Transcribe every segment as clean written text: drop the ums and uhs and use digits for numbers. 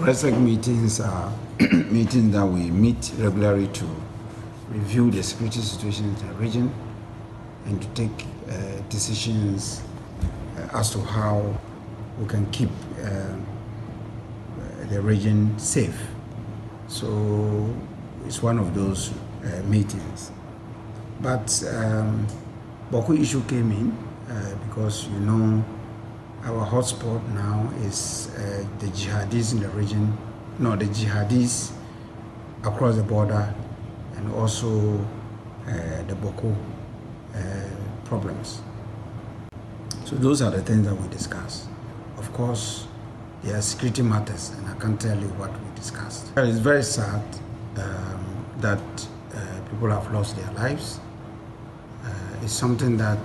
RESEC meetings are meetings that we meet regularly to review the security situation in the region and to take decisions as to how we can keep the region safe. So it's one of those meetings. But Bawku issue came in because, you know, our hotspot now is the jihadis in the region, the jihadis across the border, and also the Bawku problems. So those are the things that we discuss. Of course, there are security matters, and I can't tell you what we discussed. It's very sad that people have lost their lives. It's something that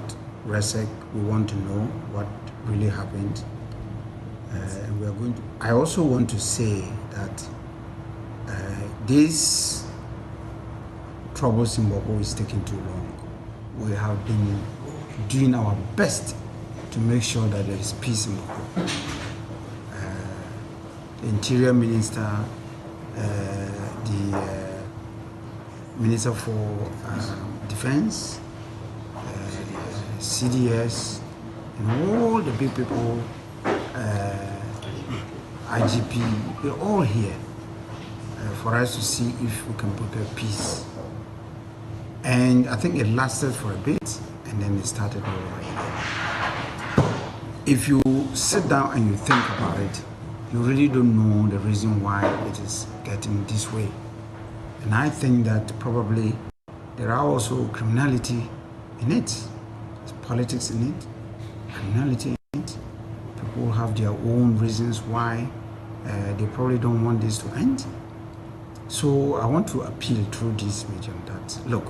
RESEC, we want to know what really happened. And we are going to. I also want to say that this troubles in Bawku is taking too long. We have been doing our best to make sure that there is peace in Bawku. The Interior Minister, the Minister for Defense, CDS, and all the big people, IGP, we're all here for us to see if we can prepare peace. And I think it lasted for a bit, and then it started all over again. If you sit down and you think about it, you really don't know the reason why it is getting this way. And I think that probably there are also criminality in it. There's politics in it, criminality in it. People have their own reasons why they probably don't want this to end. So I want to appeal through this medium that, look,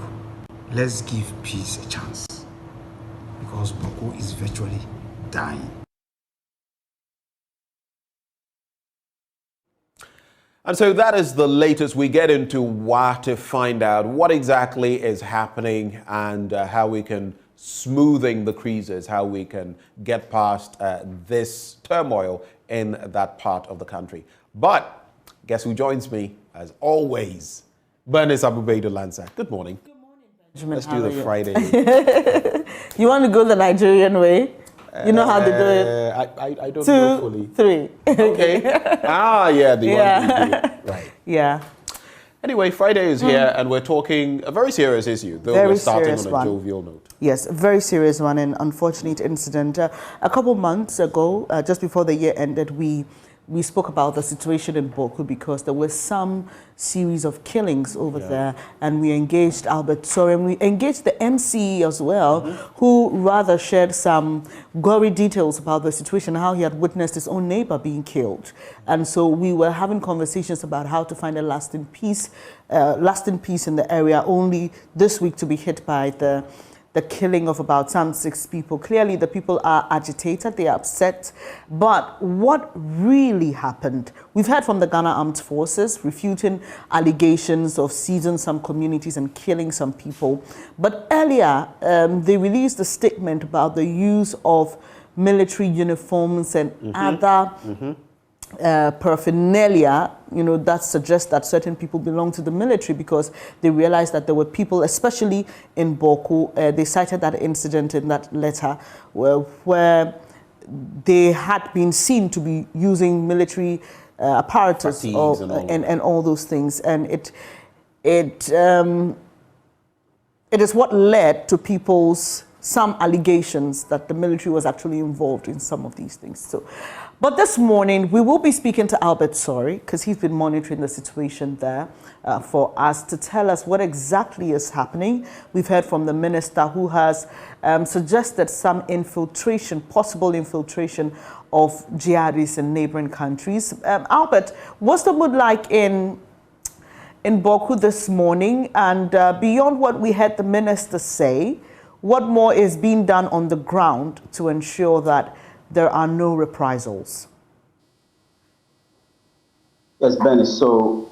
let's give peace a chance, because Bawku is virtually dying. And so that is the latest. We get into what to find out what exactly is happening and how we can smoothing the creases, how we can get past this turmoil in that part of the country. But guess who joins me as always? Bernice Abubeido-Lanza. Good morning. Good morning, Benjamin. Let's do the Friday. You want to go the Nigerian way? You know how they do it? I don't know fully. 2, 3. Okay. Yeah, the one we do. Right. Yeah. Anyway, Friday is here, and we're talking a very serious issue, though we're starting on a jovial note. Yes, a very serious one, an unfortunate incident. A couple months ago, just before the year ended, we spoke about the situation in Bawku because there was some series of killings over there, and we engaged Albert Sorum. We engaged the MC as well, who rather shared some gory details about the situation, how he had witnessed his own neighbor being killed. And so we were having conversations about how to find a lasting peace in the area, only this week to be hit by the killing of about some 6 people. Clearly, the people are agitated, they are upset. But what really happened? We've heard from the Ghana Armed Forces refuting allegations of seizing some communities and killing some people. But earlier, they released a statement about the use of military uniforms and other paraphernalia, that suggests that certain people belong to the military, because they realized that there were people, especially in Bawku, they cited that incident in that letter where they had been seen to be using military apparatus and all those things. And it is what led to some allegations that the military was actually involved in some of these things. So, but this morning, we will be speaking to Albert Sorum, because he's been monitoring the situation there for us, to tell us what exactly is happening. We've heard from the minister, who has suggested some possible infiltration of jihadis in neighboring countries. Albert, what's the mood like in Bawku this morning? And beyond what we heard the minister say, what more is being done on the ground to ensure that there are no reprisals? Yes, Benny. So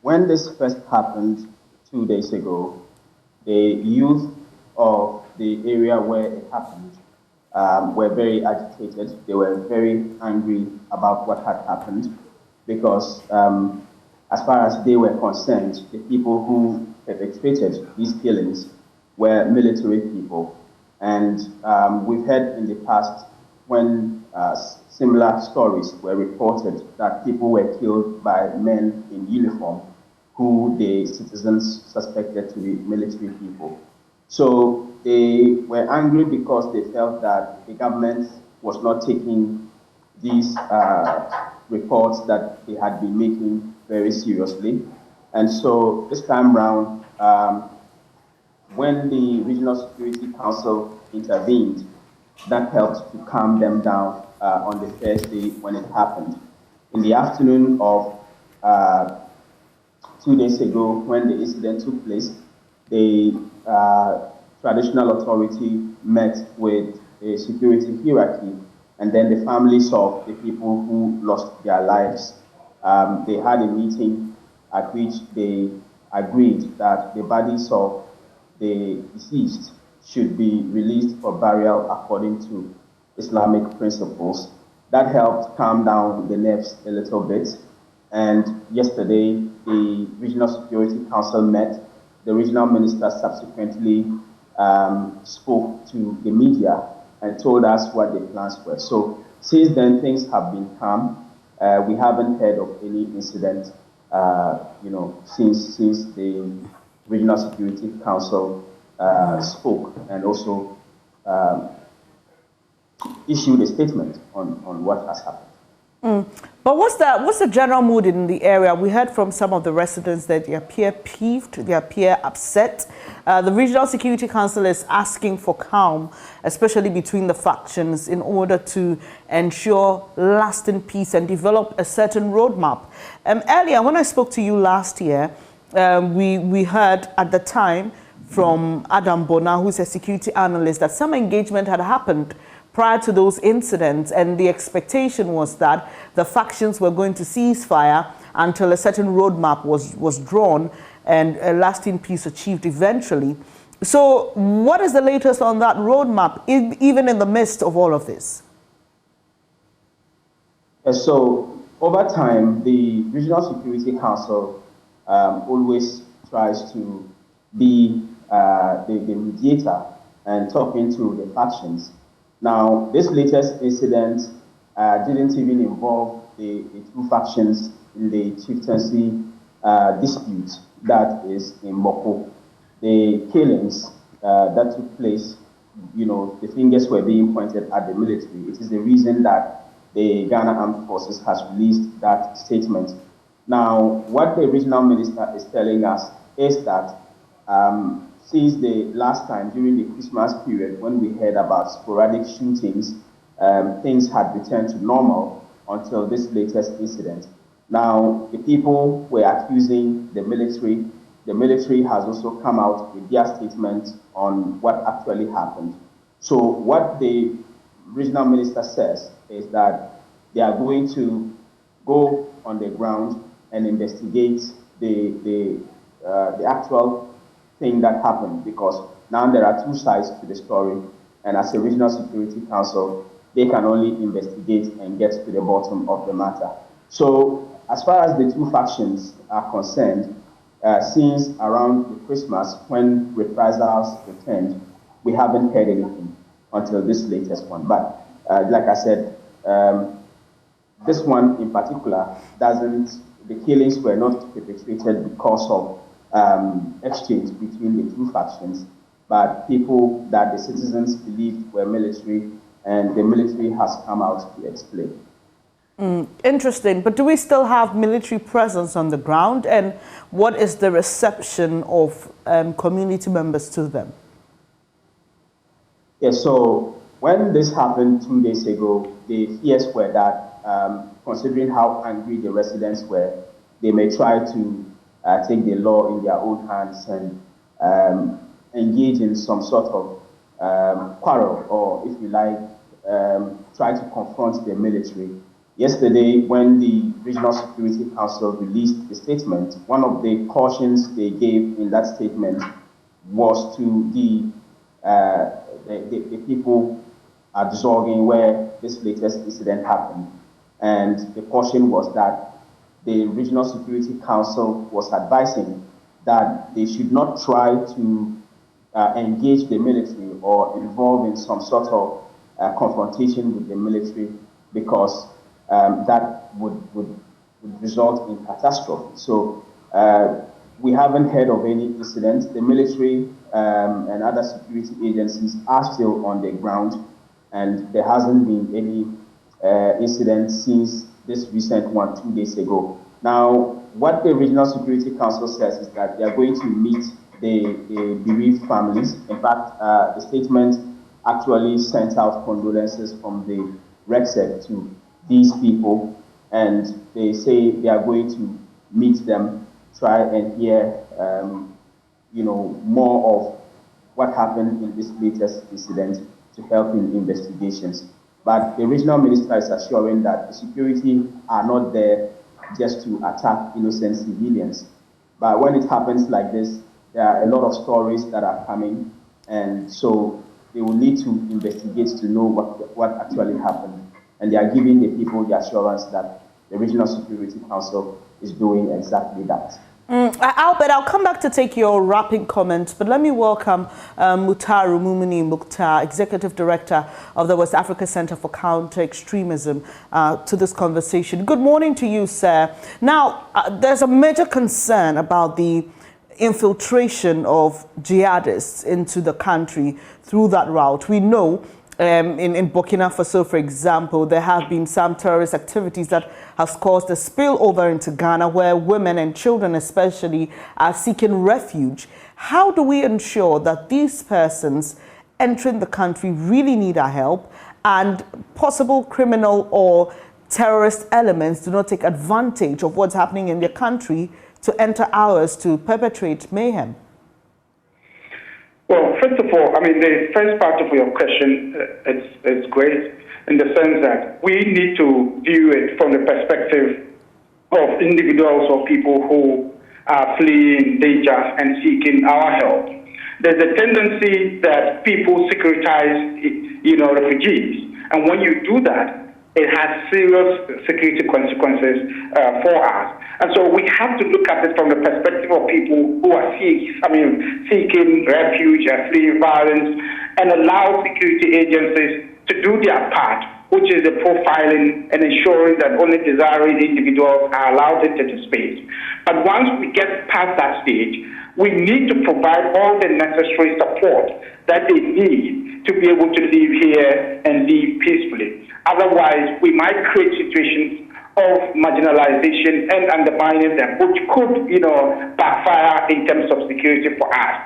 when this first happened 2 days ago, the youth of the area where it happened were very agitated. They were very angry about what had happened because, as far as they were concerned, the people who perpetrated these killings were military people. And we've heard in the past when similar stories were reported that people were killed by men in uniform who the citizens suspected to be military people. So they were angry because they felt that the government was not taking these reports that they had been making very seriously. And so this time round, when the Regional Security Council intervened, that helped to calm them down on the Thursday when it happened. In the afternoon of 2 days ago, when the incident took place, the traditional authority met with a security hierarchy and then the families of the people who lost their lives. They had a meeting at which they agreed that the bodies of the deceased should be released for burial according to Islamic principles. That helped calm down the nerves a little bit. And yesterday, the Regional Security Council met. The regional minister subsequently spoke to the media and told us what the plans were. So since then, things have been calm. We haven't heard of any incident, since the Regional Security Council spoke and also issued a statement on what has happened. But what's the general mood in the area? We heard from some of the residents that they appear peeved, they appear upset. The Regional Security Council is asking for calm, especially between the factions, in order to ensure lasting peace and develop a certain roadmap. Earlier, when I spoke to you last year, we heard at the time from Adam Bona, who's a security analyst, that some engagement had happened prior to those incidents, and the expectation was that the factions were going to cease fire until a certain roadmap was drawn and a lasting peace achieved eventually. So what is the latest on that roadmap, even in the midst of all of this? So over time, the Regional Security Council always tries to be the mediator and talking to the factions. Now, this latest incident didn't even involve the two factions in the chieftaincy dispute that is in Bawku. The killings that took place, the fingers were being pointed at the military. It is the reason that the Ghana Armed Forces has released that statement. Now, what the regional minister is telling us is that since the last time during the Christmas period when we heard about sporadic shootings, things had returned to normal until this latest incident. Now, the people were accusing the military. The military has also come out with their statement on what actually happened. So what the regional minister says is that they are going to go on the ground and investigate the actual thing that happened, because now there are two sides to the story, and as a Regional Security Council, they can only investigate and get to the bottom of the matter. So as far as the two factions are concerned, since around the Christmas when reprisals returned, we haven't heard anything until this latest one. But like I said, this one in particular the killings were not perpetrated because of exchange between the two factions, but people that the citizens believed were military, and the military has come out to explain. Interesting. But do we still have military presence on the ground, and what is the reception of community members to them? Yeah, so when this happened 2 days ago, the fears were that considering how angry the residents were, they may try to take the law in their own hands and engage in some sort of quarrel, or if you like, try to confront the military. Yesterday, when the Regional Security Council released the statement, one of the cautions they gave in that statement was to the people at Zogin, where this latest incident happened. And the caution was that the Regional Security Council was advising that they should not try to engage the military or involve in some sort of confrontation with the military, because that would result in catastrophe. So we haven't heard of any incidents. The military and other security agencies are still on the ground, and there hasn't been any incident since this recent one 2 days ago. Now, what the Regional Security Council says is that they are going to meet the bereaved families. In fact, the statement actually sent out condolences from the RECSEC to these people, and they say they are going to meet them, try and hear, more of what happened in this latest incident to help in investigations. But the regional minister is assuring that the security are not there just to attack innocent civilians. But when it happens like this, there are a lot of stories that are coming, and so they will need to investigate to know what actually happened. And they are giving the people the assurance that the Regional Security Council is doing exactly that. Albert, I'll come back to take your wrapping comments, but let me welcome Mutaru Mumuni Mukhtar, Executive Director of the West Africa Center for Counter-Extremism, to this conversation. Good morning to you, sir. Now, there's a major concern about the infiltration of jihadists into the country through that route. We know in Burkina Faso, for example, there have been some terrorist activities that has caused a spillover into Ghana, where women and children especially are seeking refuge. How do we ensure that these persons entering the country really need our help, and possible criminal or terrorist elements do not take advantage of what's happening in their country to enter ours to perpetrate mayhem? Well, first of all, I mean, the first part of your question is great in the sense that we need to view it from the perspective of individuals or people who are fleeing danger and seeking our help. There's a tendency that people securitize, refugees. And when you do that, it has serious security consequences for us. And so we have to look at it from the perspective of people who are seeking refuge and fleeing violence, and allow security agencies to do their part, which is the profiling and ensuring that only desiring individuals are allowed into the space. But once we get past that stage, we need to provide all the necessary support that they need to be able to live here and live peacefully. Otherwise, we might create situations of marginalization and undermining them, which could, backfire in terms of security for us.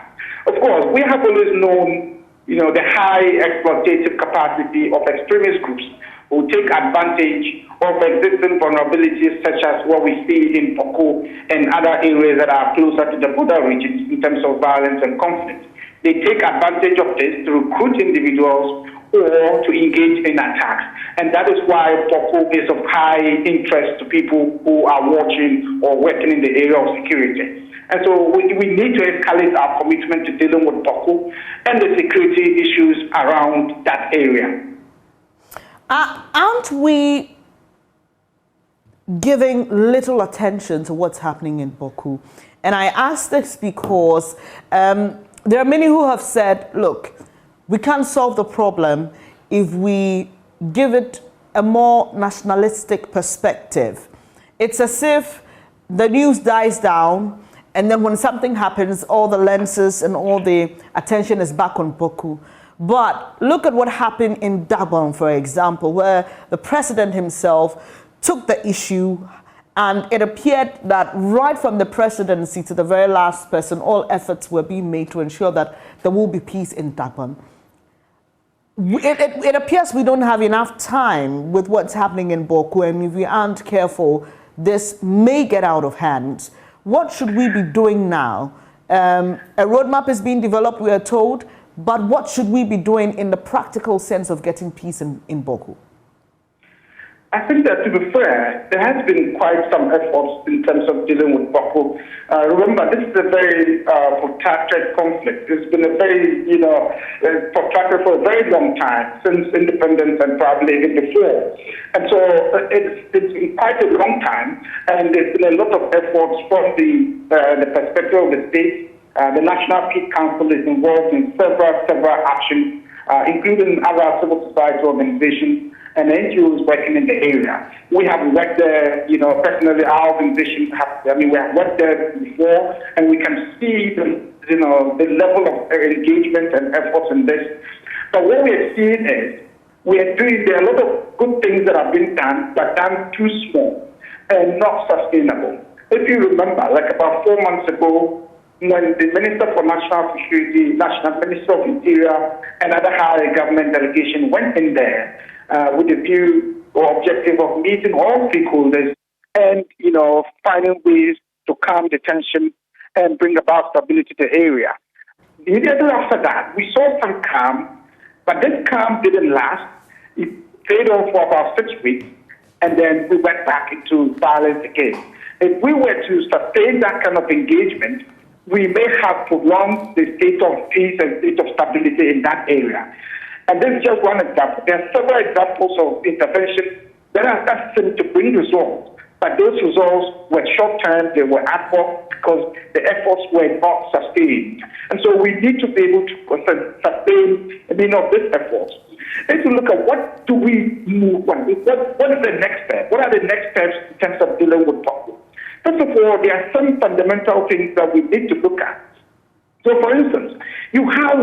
Of course, we have always known, the high exploitative capacity of extremist groups who take advantage of existing vulnerabilities, such as what we see in Bawku and other areas that are closer to the border regions in terms of violence and conflict. They take advantage of this to recruit individuals or to engage in attacks. And that is why Bawku is of high interest to people who are watching or working in the area of security. And so we need to escalate our commitment to dealing with Bawku and the security issues around that area. Aren't we giving little attention to what's happening in Bawku? And I ask this because there are many who have said, look, we can't solve the problem if we give it a more nationalistic perspective. It's as if the news dies down, and then when something happens, all the lenses and all the attention is back on Bawku. But look at what happened in Gabon, for example, where the president himself took the issue, and it appeared that right from the presidency to the very last person, all efforts were being made to ensure that there will be peace in Gabon. It appears we don't have enough time with what's happening in Bawku, and if we aren't careful, this may get out of hand. What should we be doing now? A roadmap is being developed, we are told, but what should we be doing in the practical sense of getting peace in Bawku? I think that, to be fair, there has been quite some efforts in terms of dealing with Bawku. Remember, this is a very protracted conflict. It's been a very, protracted for a very long time, since independence and probably even before. And so it's been quite a long time, and there's been a lot of efforts from the perspective of the state. The National Peace Council is involved in several actions, including other civil society organizations and NGOs working in the area. We have worked there, personally, our organization we have worked there before, and we can see the level of engagement and efforts in this. But what we are seeing is, there are a lot of good things that have been done, but done too small and not sustainable. If you remember, like about 4 months ago, when the Minister for National Security, National Minister of Interior, and other higher government delegation went in there with the view or objective of meeting all stakeholders and, finding ways to calm the tension and bring about stability to the area. Immediately after that, we saw some calm, but this calm didn't last. It stayed on for about 6 weeks, and then we went back into violence again. If we were to sustain that kind of engagement, we may have prolonged the state of peace and state of stability in that area. And this is just one example. There are several examples of intervention that seem to bring results, but those results were short-term, they were ad hoc because the efforts were not sustained. And so we need to be able to sustain this effort. Let's look at what do we move on. What is the next step? What are the next steps in terms of dealing with Bawku? First of all, there are some fundamental things that we need to look at. So, for instance, you have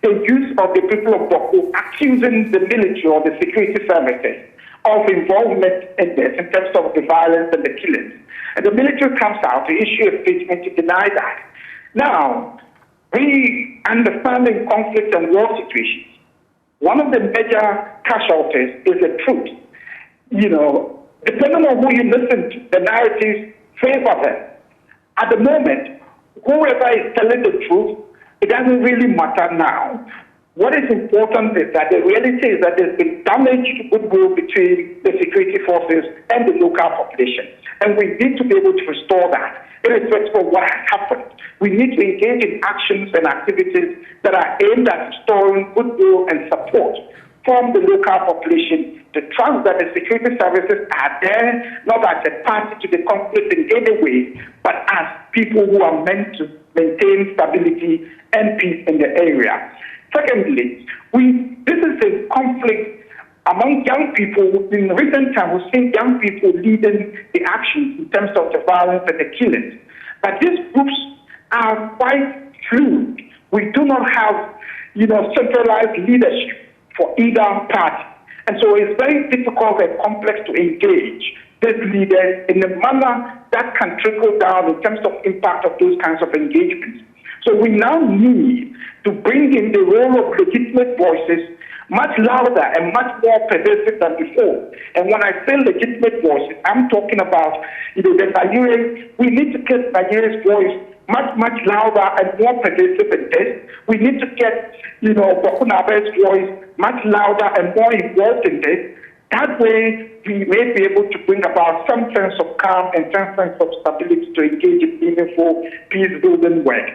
the use of the people of Bawku accusing the military or the security services of involvement in this, in terms of the violence and the killings. And the military comes out to issue a statement to deny that. Now, we understand in conflict and war situations, one of the major casualties is the truth. Depending on who you listen to, the narratives favor them. At the moment, whoever is telling the truth, it doesn't really matter now. What is important is that the reality is that there's been damage to goodwill between the security forces and the local population. And we need to be able to restore that, irrespective of what has happened. We need to engage in actions and activities that are aimed at restoring goodwill and support from the local population, to trust that the security services are there, not as a party to the conflict in any way, but as people who are meant to maintain stability and peace in the area. Secondly, this is a conflict among young people. In recent times, we've seen young people leading the actions in terms of the violence and the killings. But these groups are quite fluid. We do not have, centralized leadership for either party. And so it's very difficult and complex to engage these leaders in a manner that can trickle down in terms of impact of those kinds of engagements. So we now need to bring in the role of legitimate voices much louder and much more pervasive than before. And when I say legitimate voices, I'm talking about, the Nigerians. We need to get Nigerians' voice much louder and more pervasive in this. We need to get, Bawku Nabe's voice much louder and more involved in this. That way, we may be able to bring about some sense of calm and some sense of stability to engage in meaningful peace-building work.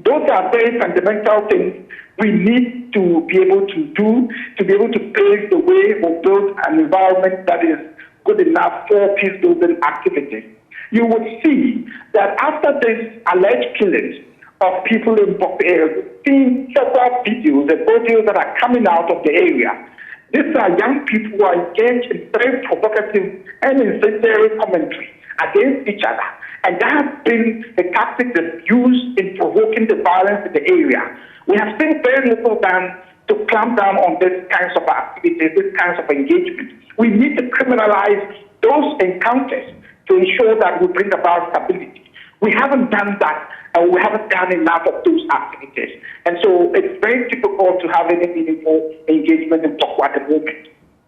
Those are very fundamental things we need to be able to do, to be able to pave the way or build an environment that is good enough for peace-building activities. You would see that after this alleged killings of people in Bawku, seeing several videos and audios that are coming out of the area. These are young people who are engaged in very provocative and incendiary commentary against each other. And that has been a tactic that's used in provoking the violence in the area. We have seen very little done to clamp down on these kinds of activities, these kinds of engagement. We need to criminalize those encounters to ensure that we bring about stability. We haven't done that, and we haven't done enough of those activities. And so it's very difficult to have any meaningful engagement in Bawku at the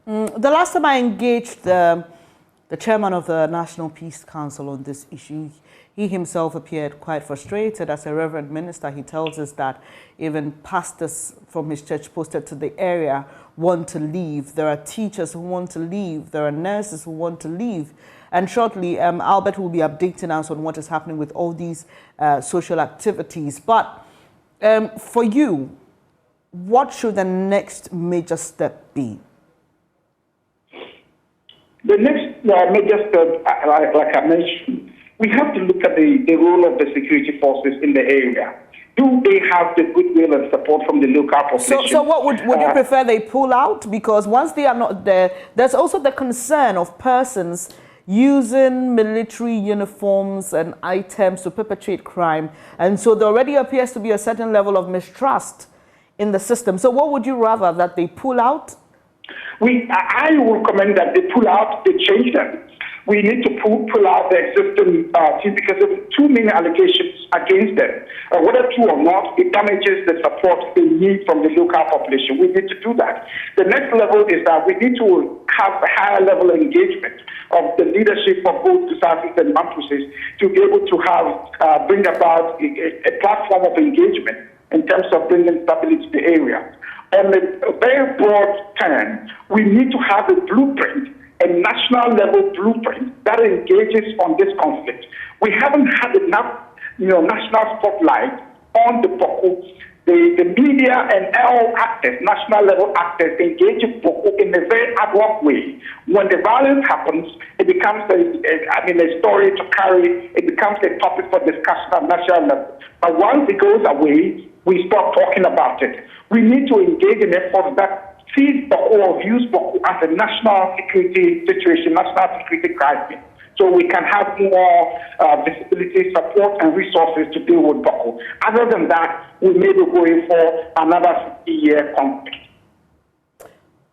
moment. The last time I engaged the chairman of the National Peace Council on this issue, He himself appeared quite frustrated. As a reverend minister, he tells us that even pastors from his church posted to the area want to leave. There are teachers who want to leave. There are nurses who want to leave. And shortly, Albert will be updating us on what is happening with all these social activities. But for you, what should the next major step be? The next major step, like I mentioned, we have to look at the role of the security forces in the area. Do they have the goodwill and support from the local population? So what would you prefer they pull out? Because once they are not there, there's also the concern of persons using military uniforms and items to perpetrate crime. And so there already appears to be a certain level of mistrust in the system. So what would you rather, that they pull out? I will recommend that they pull out, they change them. We need to pull out the existing team because of too many allegations against them. Whether true or not, it damages the support they need from the local population. We need to do that. The next level is that we need to have a higher level of engagement of the leadership of both societies and campuses to be able to have bring about a platform of engagement in terms of bringing stability to the area. On a very broad term, we need to have a blueprint, a national level blueprint that engages on this conflict. We haven't had enough, national spotlight on the Bawku. The media and all actors, national level actors, engage in Bawku in a very ad hoc way. When the violence happens, it becomes a story to carry. It becomes a topic for discussion at national level. But once it goes away, we stop talking about it. We need to engage in efforts that sees Bawku or views Bawku as a national security situation, national security crisis, so we can have more visibility, support, and resources to deal with Bawku. Other than that, we may be going for another 50-year conflict.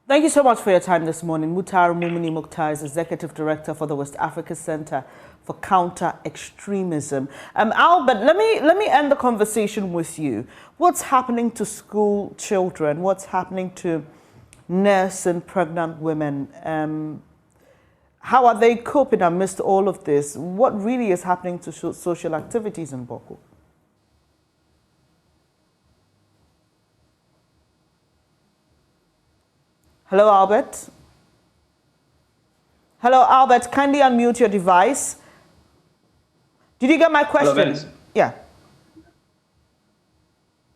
Thank you so much for your time this morning. Mutar Mumini Mukhtar is Executive Director for the West Africa Center for Counter-Extremism. Albert, let me end the conversation with you. What's happening to school children? What's happening to nurse and pregnant women? How are they coping amidst all of this? What really is happening to social activities in Bawku? Hello, Albert. Hello, Albert. Kindly unmute your device. Did you get my question? Hello, Venice. Yeah.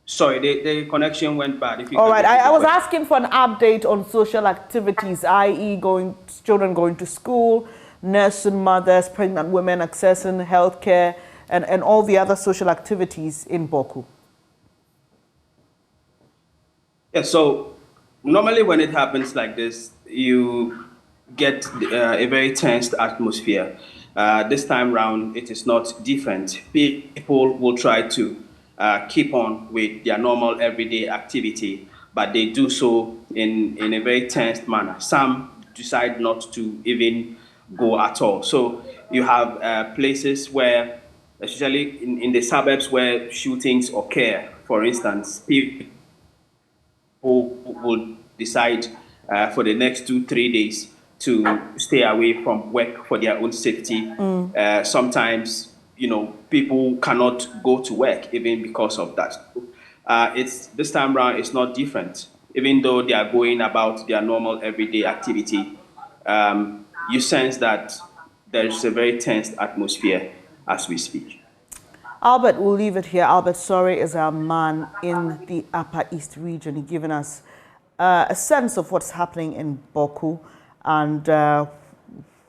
Sorry, the connection went bad. If you all right, I was asking for an update on social activities, i.e. children going to school, nursing mothers, pregnant women accessing healthcare, and all the other social activities in Bawku. Yeah, so normally when it happens like this, you get a very tensed atmosphere. This time round, it is not different. People will try to keep on with their normal everyday activity, but they do so in a very tense manner. Some decide not to even go at all. So you have places where, especially in the suburbs where shootings occur, for instance, people will decide for the next 2-3 days to stay away from work for their own safety. Sometimes, people cannot go to work even because of that. It's this time around, it's not different. Even though they are going about their normal everyday activity, you sense that there's a very tense atmosphere as we speak. Albert, we'll leave it here. Albert Sorry is our man in the Upper East region. He's given us a sense of what's happening in Bawku and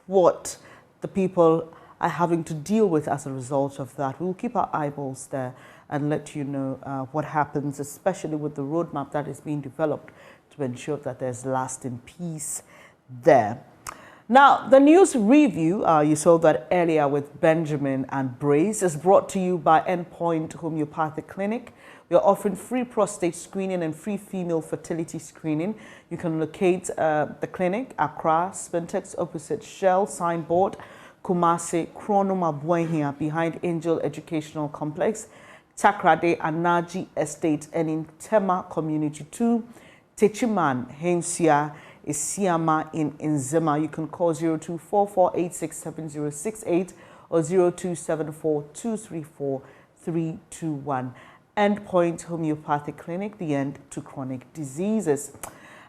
what the people are having to deal with as a result of that. We'll keep our eyeballs there and let you know what happens, especially with the roadmap that is being developed to ensure that there's lasting peace there. Now, the news review, you saw that earlier with Benjamin and Brace, is brought to you by Endpoint Homeopathic Clinic. We are offering free prostate screening and free female fertility screening. You can locate the clinic, Accra, Spintex opposite Shell signboard, Kumasi, Kronoma Buenhia behind Angel Educational Complex, Takrade Anaji Estate, and in Tema Community 2, Techiman, Hensia, Isiama in Nzema. You can call 0244867068 or 0274-234-321. Endpoint Homeopathic Clinic, the end to chronic diseases.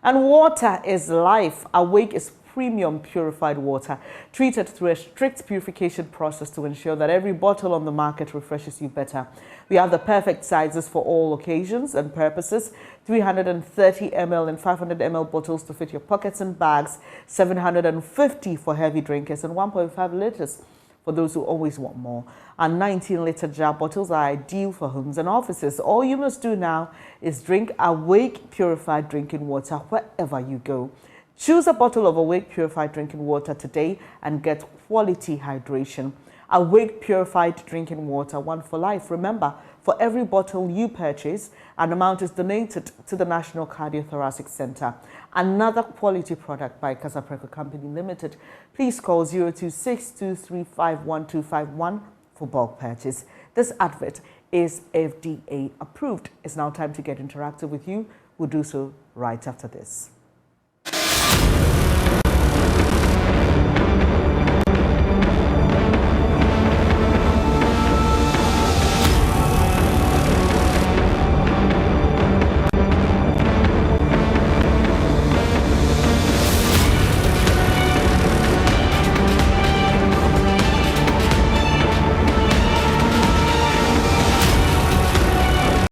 And water is life. Awake is premium purified water, treated through a strict purification process to ensure that every bottle on the market refreshes you better. We have the perfect sizes for all occasions and purposes: 330 ml and 500 ml bottles to fit your pockets and bags, 750 for heavy drinkers, and 1.5 liters for those who always want more. Our 19-liter jar bottles are ideal for homes and offices. All you must do now is drink Awake Purified Drinking Water wherever you go. Choose a bottle of Awake Purified Drinking Water today and get quality hydration. Awake Purified Drinking Water, one for life. Remember, for every bottle you purchase, an amount is donated to the National Cardiothoracic Center. Another quality product by Casapreco Company Limited. Please call 026-235-1251 for bulk purchase. This advert is FDA approved. It's now time to get interactive with you. We'll do so right after this.